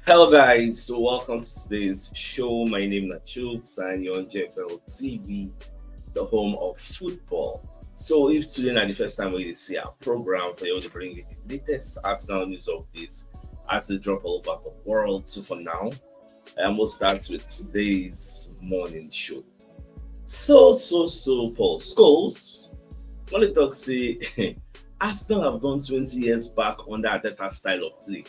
Hello guys, so welcome to today's show. My name is CHUKS and you're on JFL TV, the home of football. So if today is the first time we see our program, for you to bring you the latest Arsenal news updates as they drop all over the world. So for now, I will start with today's morning show. So Paul Scholes, when they talk say Arsenal have gone 20 years back on that style of play.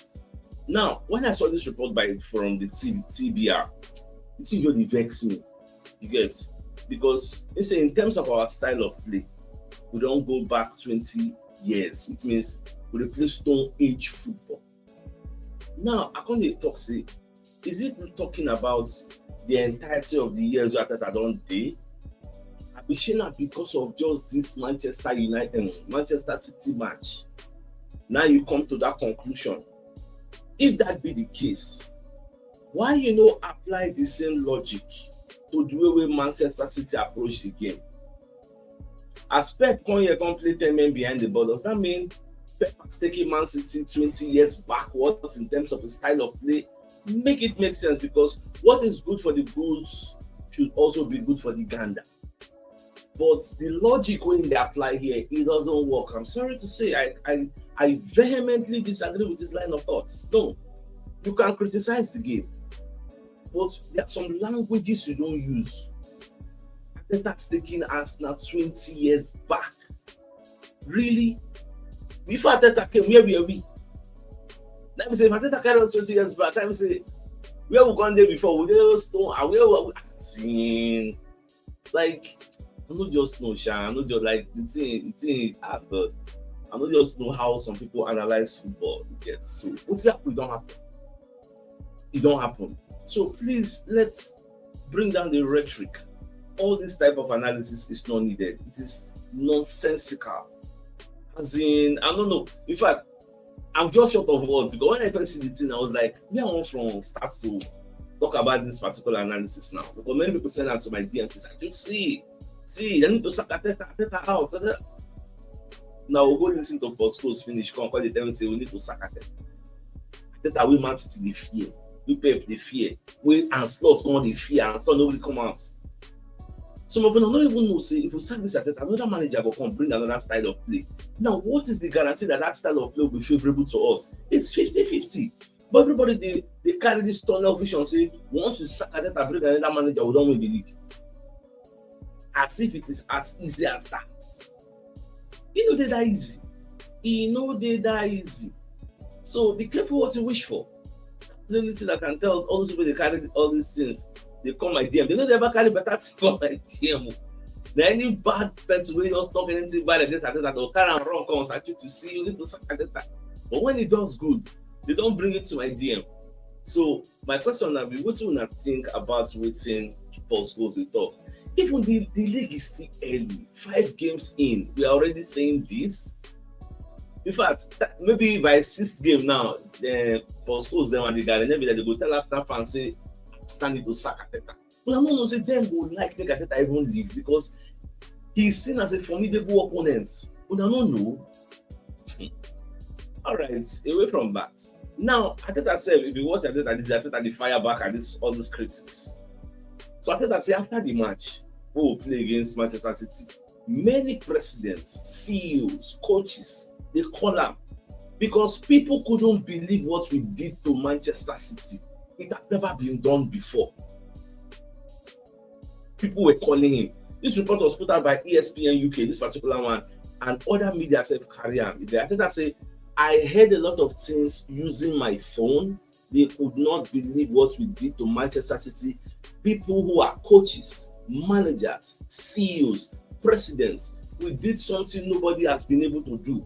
Now, when I saw this report from the TBR, it really vexed me. You get, because it's in terms of our style of play, we don't go back 20 years, which means we play stone age football. Now, I can't talk say, is it talking about the entirety of the years that I don't day? I be saying because of just this Manchester City match. Now you come to that conclusion. If that be the case, why apply the same logic to the way Manchester City approach the game? As Pep come here come play 10 men behind the ball, does that mean Pep has taken Man City 20 years backwards in terms of the style of play? Make it make sense, because what is good for the goose should also be good for the gander. But the logic when they apply here, it doesn't work. I'm sorry to say, I vehemently disagree with this line of thoughts. No, you can criticize the game, but there are some languages you don't use. That's taking us now 20 years back. Really? Before Ateta came, where were we? Let me say, if Ateta carried us 20 years back, let me say, where we gone there before? We there stone, and where were we? Seeing, like, I don't just know, Sha. I don't just like the thing. But I don't just know how some people analyze football. So what's up? It don't happen. It don't happen. So please, let's bring down the rhetoric. All this type of analysis is not needed. It is nonsensical. As in, I don't know. In fact, I'm just short of words, because when I first see the thing, I was like, where I want from start to talk about this particular analysis now. Because many people send out to my DMs, I just see, they need to sack Ateta out. Now we'll go listen to Postpost finish. Come call the tell me say we need to sack Ateta. Ateta we Man City the fear. We Pep the fear. We and Slot come the fear, and Slot nobody come out. Some of them don't even know, say, if we sack this Ateta, another manager will come bring another style of play. Now, what is the guarantee that style of play will be favorable to us? It's 50-50. But everybody, they carry this tunnel vision, say, once we sack Ateta, bring another manager, we don't win the league. As if it is as easy as that. It no dey that easy. It no dey that easy. So be careful what you wish for. That's the only thing I can tell all those people they carry all these things. They come my DM. They don't ever carry better things come my DM. Now any bad person wey just talk anything bad against Ateta, they'll carry and run comes at you to see you need to sack Ateta. But when it does good, they don't bring it to my DM. So my question now be, what do you think about waiting Paul Scholes dey talk? Even the league is still early. 5 games in, we are already saying this. In fact, maybe by 6th game now, Paul Scholes them and the guy, maybe they go tell Arsenal fans say, Arsenal need to sack Ateta. But I'm not say them go like make Ateta even leave, because he's seen as a formidable opponent. But I don't know. All right, away from that. Now, Ateta said, if you watch Ateta, this is Ateta the fire back at all these critics. So Ateta say after the match, we will play against Manchester City. Many presidents, CEOs, coaches, they call am because people couldn't believe what we did to Manchester City. It has never been done before. People were calling him. This report was put out by ESPN UK, this particular one, and other media self carry am. Ateta say, I heard a lot of things using my phone. They could not believe what we did to Manchester City. People who are coaches, managers, CEOs, presidents, we did something nobody has been able to do.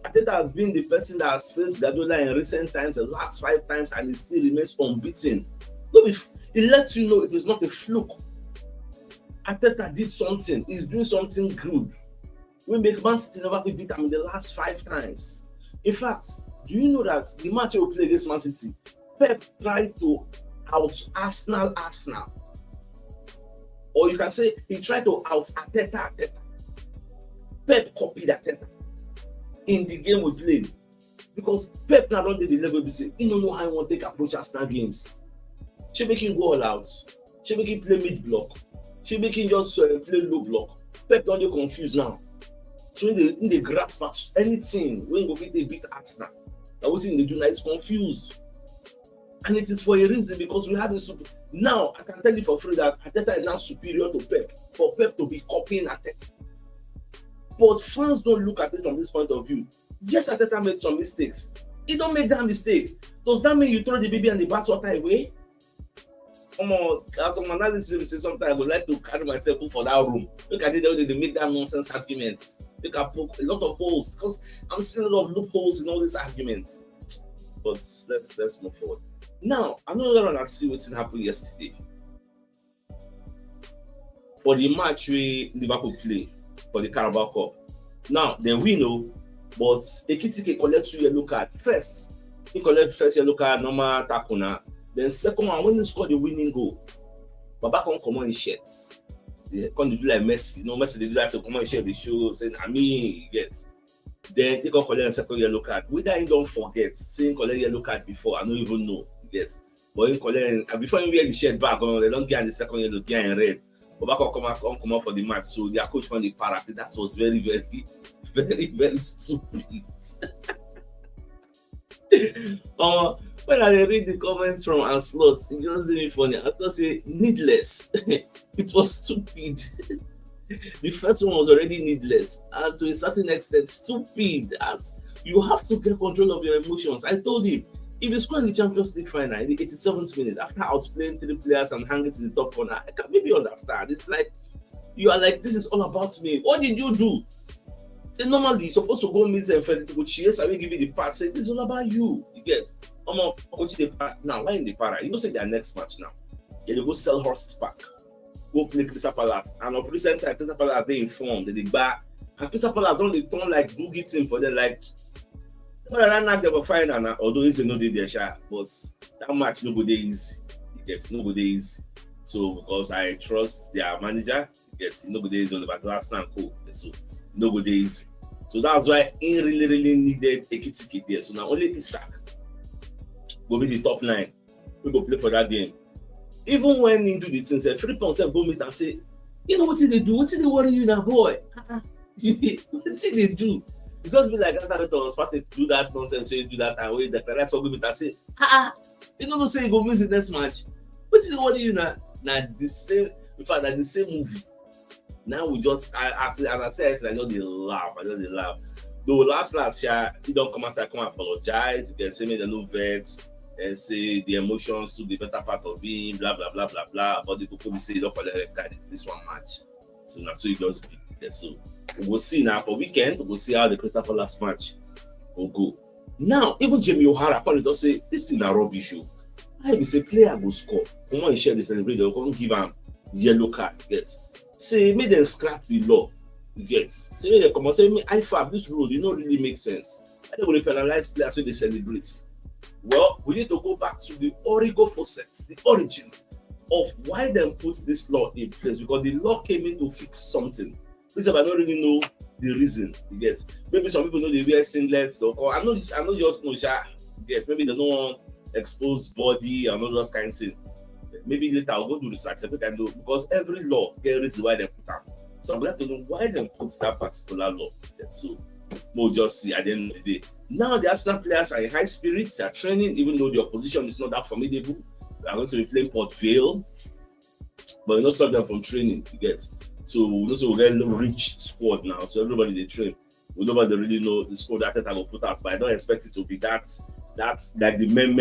Ateta has been the person that has faced Guardiola in recent times, the last 5 times, and he still remains unbeaten. It lets you know it is not a fluke. Ateta did something. He's doing something good. We make Man City never beat him in the last 5 times. In fact, do you know that the match we play against Man City, Pep tried to out Arsenal. Or you can say he tried to out Ateta. Pep copied Ateta in the game we played. Because Pep now don't the level be say, he don't know how he want to take approach Arsenal games. She make him go all out. She make him play mid block. She make him just play low block. Pep don't get confused now. So in the grasp at anything when go fit they beat Arsenal, that was in the do now is confused. And it is for a reason, because we have a super. Now I can tell you for free that Arteta is now superior to Pep. For Pep to be copying Arteta. But fans don't look at it from this point of view. Yes, Arteta made some mistakes. He don't make that mistake. Does that mean you throw the baby and the bathwater away? As an analyst, sometimes I would like to carry myself for that room. Look at it, they make that nonsense argument. Look at a lot of holes, because I'm seeing a lot of loopholes in all these arguments. But let's move forward. Now, another one I see what happened yesterday. For the match we Liverpool play for the Carabao Cup. Now, they win, but Ekitike collect 2 yellow card. First, he collect first yellow card, normal takuna. Then second one, when he scored the winning goal, Baba come on in shirts. They come to do like Messi. Messi they do that to come on in shirt. They show saying, you get. Then he come collect a second yellow card. Whether he don't forget, saying collect yellow card before, I don't even know. You get. But he collect, before he wear the shirt back, they don't get the second yellow, get in red. Baba come out for the match. So their coach found the para. That was very, very, very, very stupid. When I read the comments from Anslot, it just made me funny. I thought say needless. It was stupid. The first one was already needless, and to a certain extent stupid, as you have to get control of your emotions. I told him, if you score in the Champions League final in the 87th minute after outplaying 3 players and hanging to the top corner, I can maybe understand. It's like you are like, this is all about me. What did you do? Say normally you're supposed to go meet them for the coach. Yes, I will give you the pass. Say this is all about you. You get. Coach the para. Now, why in the para? You know, say their next match now. They go sell Horst back. Go play Crystal Palace. And of recent time, Crystal Palace they informed, they back. And Crystal Palace don't they turn like do get in for them like. I not them for final now. Although it's a no day there, but that match nobody is. You get nobody is. So because I trust their manager, you get nobody is all about last time cool. So nobody is. So that's why he really needed a ticket there. So now only Isak will be the top 9. We go play for that game. Even when he do the things, Frimpong go meet and say, you know what did they do? What did they worry you now, boy? What did they do? It's just be like that on start to do that nonsense, so you do that and wait the correct go meet and say, you know say you go meet the next match. What did they worry you now? Now the same, in fact, that the same movie. Now we just as I said, I know they laugh. Though last he don't come outside, come apologize. You can say me the no vex and say the emotions to the better part of him, blah blah blah blah blah. But the people will say you don't collect card this one match. So now so you just be there. So we'll see now for weekend. We'll see how the Crystal Palace match will go. Now even Jamie O'Hara probably just say this thing a rubbish. I will say player go score. Come on, share the celebrate. They'll come give him yellow card. Get. Say make them scrap the law. Get. Say make them come on. Say me IFAB this rule. You know really make sense. I don't want to penalize players so they celebrate. Well, we need to go back to the origo process, the origin of why them put this law in place, because the law came in to fix something. Please, I don't really know the reason. You get. Maybe some people know they wear singlets. Or I know you also know. Yes, maybe they don't want exposed body and all those kind of things. Maybe later I'll go do research. I can do because every law there is why they put up. So I'm glad to know why they put that particular law. So we'll just see at the end of the day. Now the Arsenal players are in high spirits. They are training, even though the opposition is not that formidable. They are going to be playing Port Vale, but you not stop them from training. You get. So we also will get a rich squad now. So everybody they train. Nobody really know the squad that I will put up, but I don't expect it to be that's like the men.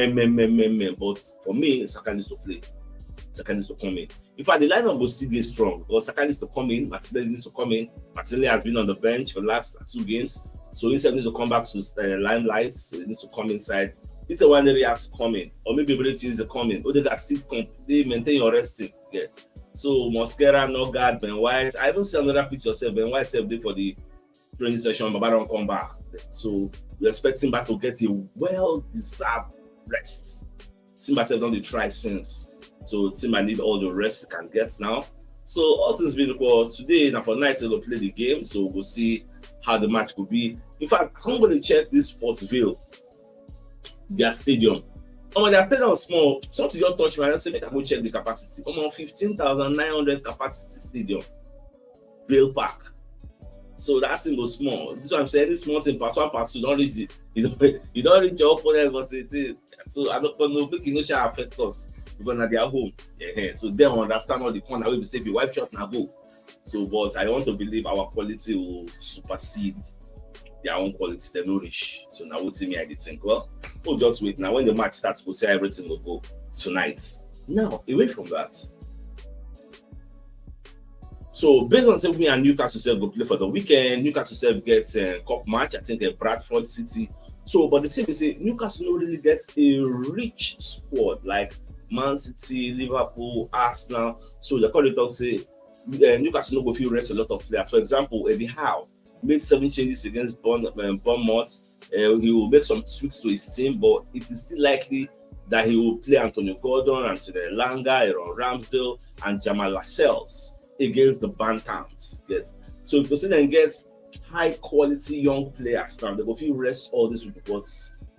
But for me, Saka needs to play. Saka needs to come in. In fact, the lineup will still be strong because Saka needs to come in. Martinelli needs to come in. Martinelli has been on the bench for the last 2 games, so instead needs to come back to limelight. So he needs to come inside. It's a one area has to come in, or maybe British is coming. Or they got still they maintain your resting. Yeah. So Mosquera, Nogard, Ben White. I even see another picture of Ben White there for the training session, but I don't come back. So we're expecting back to get a well-deserved rest. Simba said don't try since. So Simba need all the rest he can get now. So all things being equal, today now for night we'll play the game. So we'll see how the match could be. In fact, I'm going to check this Port Vale their stadium. Their stadium is small. Something just touch me and say, make I go check the capacity. 15,900 capacity stadium, Vale Park. So that thing was small. This is what I'm saying. This small thing, pass one, pass two, don't reach it. You don't reach your opponent, but so I don't know, make it no shall affect us because at their home. Yeah. So they understand all the corner will be safe. You wipe shot now go. So, but I want to believe our quality will supersede their own quality. They no reach. So now what me I did think, well, we'll just wait. Now when the match starts, we'll see everything will go tonight. Now, away from that. So based on saying we and Newcastle self go play for the weekend, Newcastle self gets a cup match, I think a Bradford City. So, but the thing is, Newcastle don't really get a rich squad like Man City, Liverpool, Arsenal. So the call talk say Newcastle no go fit rest a lot of players. For example, Eddie Howe made 7 changes against Bournemouth. He will make some tweaks to his team, but it is still likely that he will play Antonio Gordon, Anthony Elanga, Aaron Ramsdale, and Jamal Lascelles against the Bantams. Yes. So if they then get high quality young players now, they go feel rest all this with, but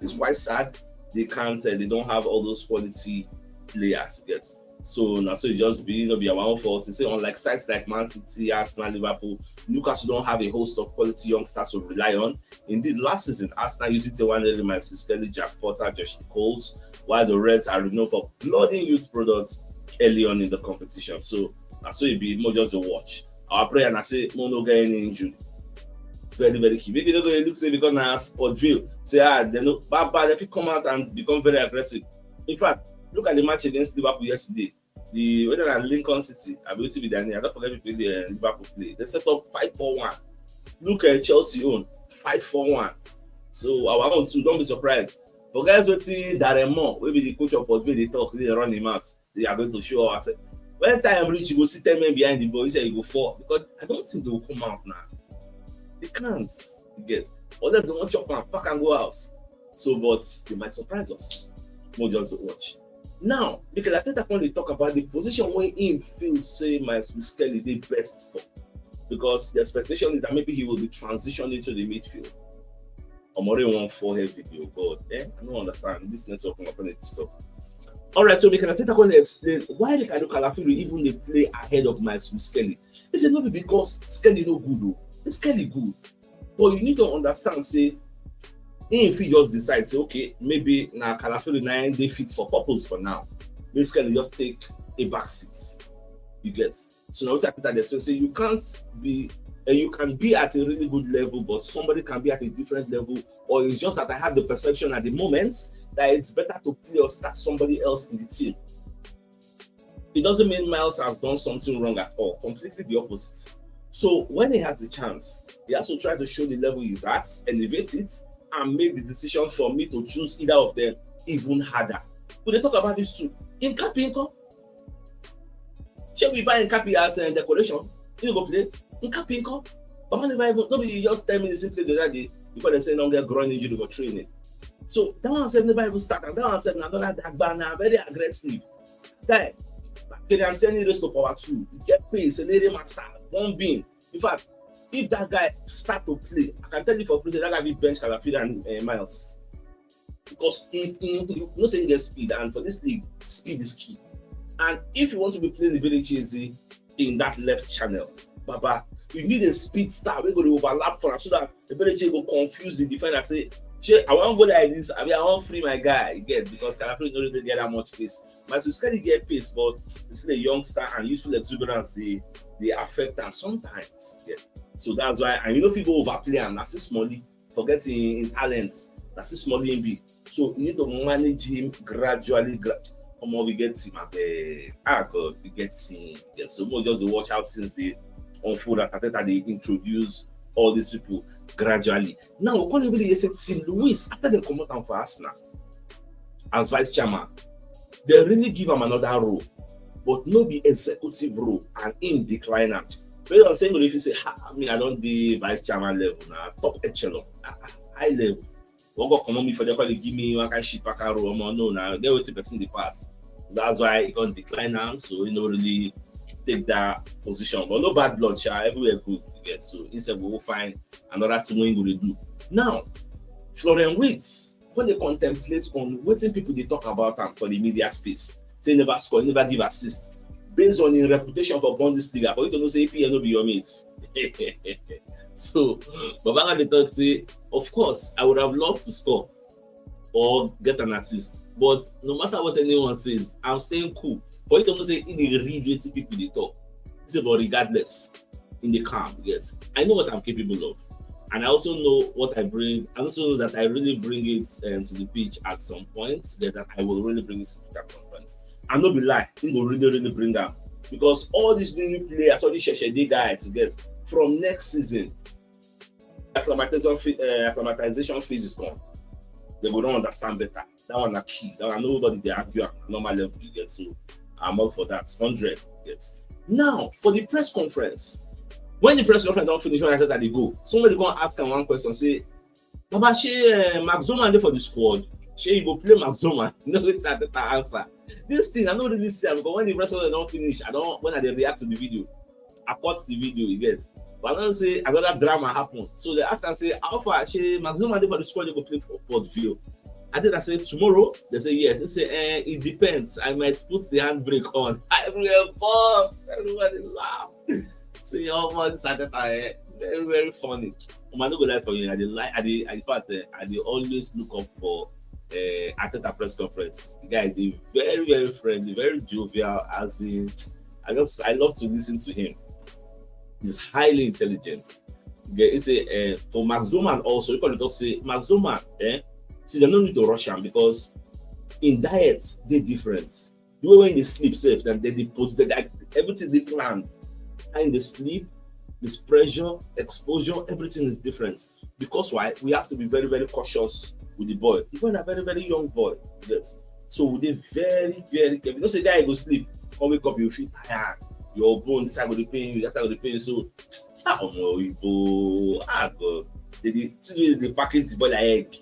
it's quite sad they can't. They don't have all those quality players yet. So now, so it just be a one fault. You say unlike sites like Man City, Arsenal, Liverpool, Newcastle don't have a host of quality youngsters to rely on. Indeed, last season Arsenal used T1 elements to Skelly, Jack Potter, Josh Nichols, while the Reds are renowned for blooding youth products early on in the competition. So it be more just a watch. Our prayer and I say no get any injury. Very, very key. Maybe they're going to look say because now sport view say they know bad if you come out and become very aggressive. In fact, look at the match against Liverpool yesterday. The whether at Lincoln City, I believe I don't forget to play the Liverpool play. They set up 5-4-1. Look at Chelsea own 5-4-1. So our own too, don't be surprised. But guys, what see Darren Moore, maybe the coach of Port they talk, they run him out. They are going to show us. When time reach, you go see 10 men behind the ball. You say you go 4 because I don't think they will come out now. They can't. You get. Others don't chop and pack and go house. So, but they might surprise us. More just to watch. Now, because I think that when they talk about the position where him feels say my Skelly the best for, because the expectation is that maybe he will be transitioning to the midfield. Omori 1-4 video, God, I don't understand this network on this stuff. All right, so because I think I'm going to explain why the Kado Kalafiri even they play ahead of my Skelly. It's not because Skelly no good though. Skelly good, but you need to understand say. If he just decides, okay, maybe now Kalafiri 9 they fit for purpose for now. Basically, just take a back seat. You get. So now we say that so you can't be, you can be at a really good level, but somebody can be at a different level, or it's just that I have the perception at the moment that it's better to play or start somebody else in the team. It doesn't mean Miles has done something wrong at all. Completely the opposite. So when he has the chance, he has to try to show the level he's at, elevate it, and make the decision for me to choose either of them even harder. But they talk about this too. In Nkapi, shall we buy Nkapi as a decoration? You go play Nkapi, but nobody just 10 minutes simply the other day before they say don't get groin injury for training. So that one said never even start, and that one said another Dagbana very aggressive. Guy, can send race to power 2. You get pace, and area master, bombing. In fact, if that guy start to play, I can tell you for free that guy will bench Kalafiri and Miles. Because you know saying get speed, and for this league, speed is key. And if you want to be playing very easy in that left channel, Baba, you need a speed star. We're going to overlap for him so that the very will confuse the defender. Say, I want to go like this. I want to free my guy. You get because Kalafiri don't really get that much pace. But to scarcely get pace, but it's still a youngster and youthful exuberance. They affect them sometimes. Yeah. So that's why, and people overplay and that's smally, forgetting in talents, that's smally in big. So you need to manage him gradually. We get him God, we get him. Yeah, so more just to watch out since they unfold that they introduce all these people gradually. Now we're going to really say St. Louis after they come out for Arsenal as vice chairman, they really give him another role, but no be executive role and in decline. But I'm saying if you say, I don't the vice chairman level now, top echelon, high level. One go come on me for the call give me one kind shit pack a row. No, now get what person the pass. That's why it can decline now. So you don't really take that position. But no bad blood, everywhere good you get. So instead we will find another team we will do. Now, Florian Wirtz when they contemplate on what people they talk about and for the media space, say never score, never give assist, based on his reputation for Bundesliga, for you to know say APL no be your mates. So Babanga they talk say, of course, I would have loved to score or get an assist, but no matter what anyone says, I'm staying cool. For you to know say in the read what people they talk, it's about regardless in the camp. Yes, I know what I'm capable of, and I also know what I bring. I also know that I really bring it to the pitch at some point. That I will really bring it to the pitch at some point. And not be lie, he will really bring them, because all these new players, all these Sheshede guys to get from next season, acclimatization phase is gone. They will not understand better. That one are key. That one nobody they argue at normal level you get. So I'm all for that. 100 get. Now for the press conference, when the press conference don't finish, when I said that they go, somebody go and ask them one question, say, Baba, Max Zoman there for the squad. You go play Max Zoman. No, it's at the answer. This thing I don't really see because when the press conference don't finish, when I react to the video, I cut the video, you get. But I don't say another drama happen. So they ask and say, how far Max Zoman there for the squad, you go play for Port View. I think I said tomorrow. They say yes. They say it depends. I might put the handbrake on. Everywhere boss. Everybody laugh. So your man started very funny. I'm not gonna lie for you. In fact, I always look up for at the press conference. The guy is very friendly, very jovial. As in, I love to listen to him. He's highly intelligent. It's a for Max Doman also. You can talk say Max Doman. See, they don't need to rush him because in diet they different. The way when they sleep safe, then they post everything they planned. And in the sleep, this pressure, exposure, everything is different. Because why? We have to be very cautious with the boy. Even a very young boy. Yes. So they very careful. You don't say guy go sleep, come wake up, you feel tired. Your bone, this side go the pain, that side go the pain. So God. They package the boy like egg.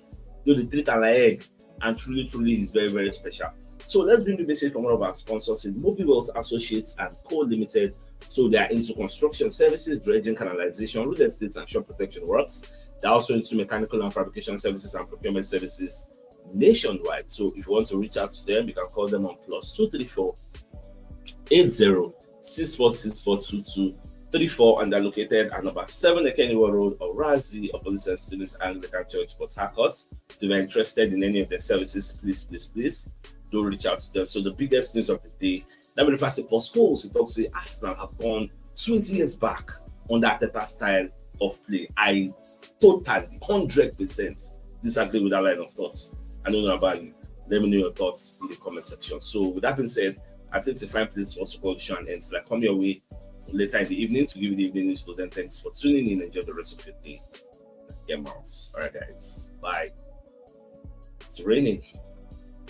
They treat am like egg, and truly is very special. So let's bring the message from one of our sponsors in Mobile Wealth Associates and Co Limited. So they are into construction services, dredging, canalization, real estate, and shore protection works. They're also into mechanical and fabrication services and procurement services nationwide. So if you want to reach out to them, you can call them on +234 80 646422 34, and they're located at number 7 Ekeniwa Road, Orazi, opposite St. Stephen's Anglican Church, Port Harcourt. If you're interested in any of their services, please do reach out to them. So the biggest news of the day, let me first say Postcodes. It talks say Arsenal have gone 20 years back on that Arteta style of play. I totally 100% disagree with that line of thoughts. I don't know about you. Let me know your thoughts in the comment section. So with that being said, I think it's a fine place for us to call show and ends. Like come your way later in the evening to give you the evening news. So then thanks for tuning in. Enjoy the rest of your day. Yeah, mouse. All right, guys. Bye. It's raining.